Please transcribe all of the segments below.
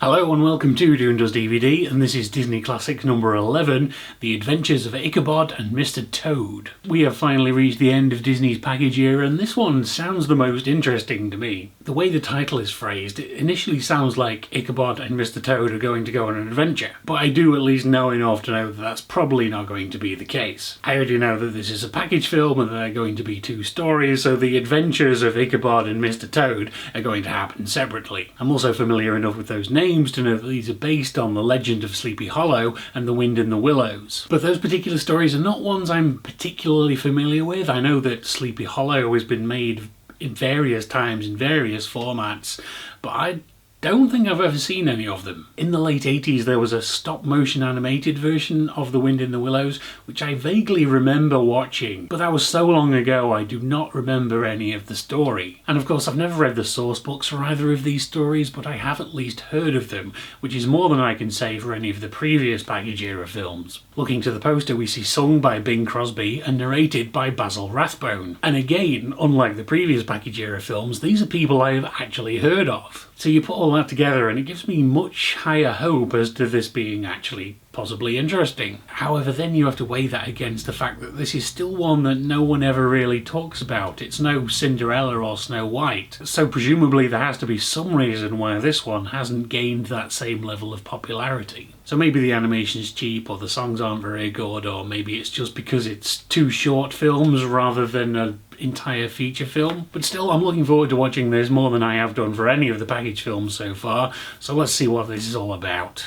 Hello and welcome to Doing Does DVD, and this is Disney Classics number 11, The Adventures of Ichabod and Mr. Toad. We have finally reached the end of Disney's package era, and this one sounds the most interesting to me. The way the title is phrased, it initially sounds like Ichabod and Mr. Toad are going to go on an adventure, but I do at least know enough to know that that's probably not going to be the case. I already know that this is a package film and that there are going to be two stories, so the adventures of Ichabod and Mr. Toad are going to happen separately. I'm also familiar enough with those names to know that these are based on the legend of Sleepy Hollow and the Wind in the Willows. But those particular stories are not ones I'm particularly familiar with. I know that Sleepy Hollow has been made in various times, in various formats, but I don't think I've ever seen any of them. In the late 80s there was a stop-motion animated version of The Wind in the Willows, which I vaguely remember watching, but that was so long ago I do not remember any of the story. And of course I've never read the source books for either of these stories, but I have at least heard of them, which is more than I can say for any of the previous package era films. Looking to the poster we see sung by Bing Crosby and narrated by Basil Rathbone. And again, unlike the previous package era films, these are people I have actually heard of. So you put all that together and it gives me much higher hope as to this being actually possibly interesting. However, then you have to weigh that against the fact that this is still one that no one ever really talks about. It's no Cinderella or Snow White, so presumably there has to be some reason why this one hasn't gained that same level of popularity. So maybe the animation's cheap, or the songs aren't very good, or maybe it's just because it's two short films rather than an entire feature film. But still, I'm looking forward to watching this more than I have done for any of the package films so far, so let's see what this is all about.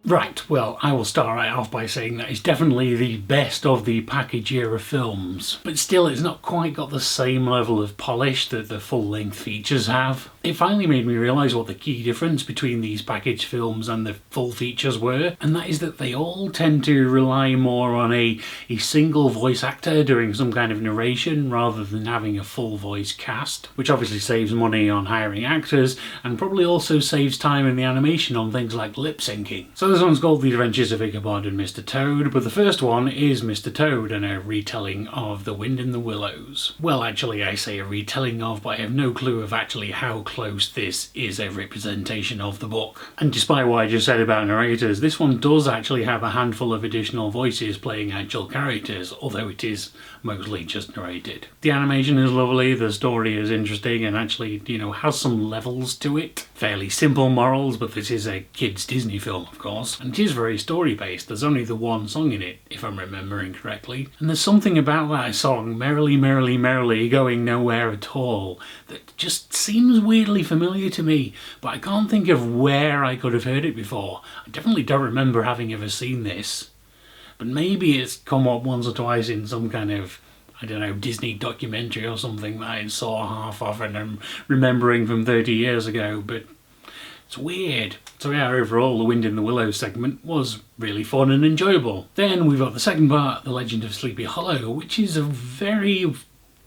Right, well, I will start right off by saying that it's definitely the best of the package era films, but still it's not quite got the same level of polish that the full-length features have. It finally made me realise what the key difference between these package films and the full features were, and that is that they all tend to rely more on a single voice actor doing some kind of narration rather than having a full voice cast, which obviously saves money on hiring actors and probably also saves time in the animation on things like lip syncing. So this one's called The Adventures of Ichabod and Mr. Toad, but the first one is Mr. Toad and a retelling of The Wind in the Willows. Well, actually I say a retelling of, but I have no clue of actually how close this is a representation of the book. And despite what I just said about narrators, this one does actually have a handful of additional voices playing actual characters, although it is mostly just narrated. The animation is lovely, the story is interesting, and actually, has some levels to it. Fairly simple morals, but this is a kids' Disney film, of course, and it is very story-based. There's only the one song in it, if I'm remembering correctly. And there's something about that song, Merrily, Merrily, Merrily, Going Nowhere at All, that just seems weirdly familiar to me, but I can't think of where I could have heard it before. I definitely don't remember having ever seen this. But maybe it's come up once or twice in some kind of, I don't know, Disney documentary or something that I saw half of and I'm remembering from 30 years ago, but it's weird. So yeah, overall the Wind in the Willows segment was really fun and enjoyable. Then we've got the second part, The Legend of Sleepy Hollow, which is a very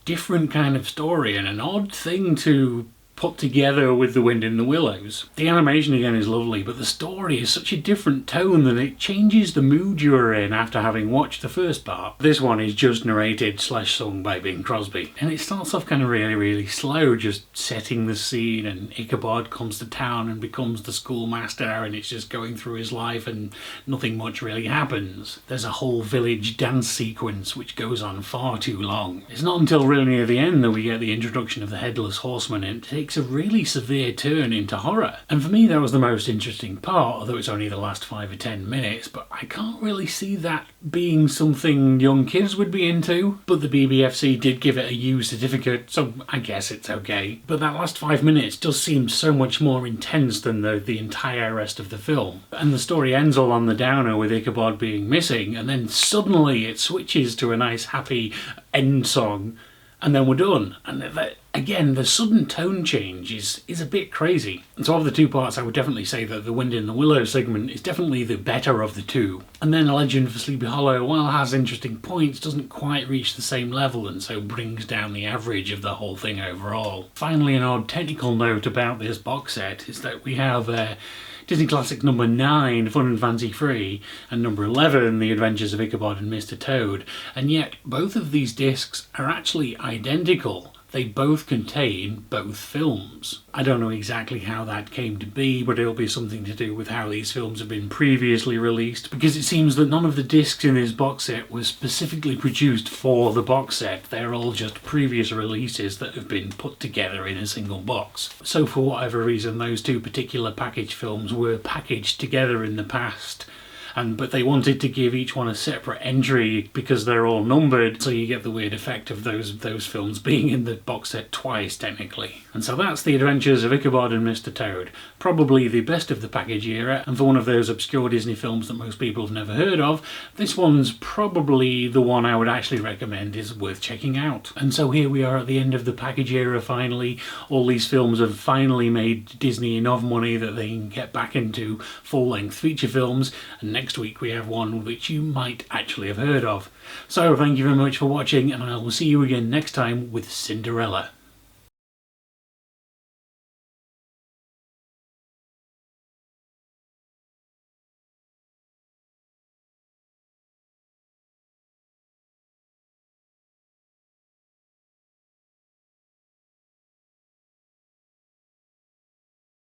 different kind of story and an odd thing to put together with The Wind in the Willows. The animation again is lovely, but the story is such a different tone that it changes the mood you're in after having watched the first part. This one is just narrated / sung by Bing Crosby, and it starts off kind of really slow, just setting the scene, and Ichabod comes to town and becomes the schoolmaster, and it's just going through his life and nothing much really happens. There's a whole village dance sequence which goes on far too long. It's not until really near the end that we get the introduction of the Headless Horseman, and it takes a really severe turn into horror. And for me that was the most interesting part, although it's only the last 5 or 10 minutes, but I can't really see that being something young kids would be into. But the BBFC did give it a U certificate, so I guess it's okay. But that last 5 minutes does seem so much more intense than the entire rest of the film. And the story ends all on the downer with Ichabod being missing, and then suddenly it switches to a nice happy end song, and then we're done. And again, the sudden tone change is a bit crazy. And so of the two parts, I would definitely say that the Wind in the Willow segment is definitely the better of the two. And then A Legend for Sleepy Hollow, while it has interesting points, doesn't quite reach the same level and so brings down the average of the whole thing overall. Finally, an odd technical note about this box set is that we have Disney Classics number 9, Fun and Fancy Free, and number 11, The Adventures of Ichabod and Mr. Toad. And yet, both of these discs are actually identical. They both contain both films. I don't know exactly how that came to be, but it'll be something to do with how these films have been previously released, because it seems that none of the discs in this box set was specifically produced for the box set. They're all just previous releases that have been put together in a single box. So for whatever reason, those two particular package films were packaged together in the past. But they wanted to give each one a separate entry because they're all numbered, so you get the weird effect of those films being in the box set twice, technically. And so that's The Adventures of Ichabod and Mr. Toad. Probably the best of the package era, and for one of those obscure Disney films that most people have never heard of, this one's probably the one I would actually recommend is worth checking out. And so here we are at the end of the package era finally. All these films have finally made Disney enough money that they can get back into full-length feature films, and next week we have one which you might actually have heard of. So thank you very much for watching, and I will see you again next time with Cinderella.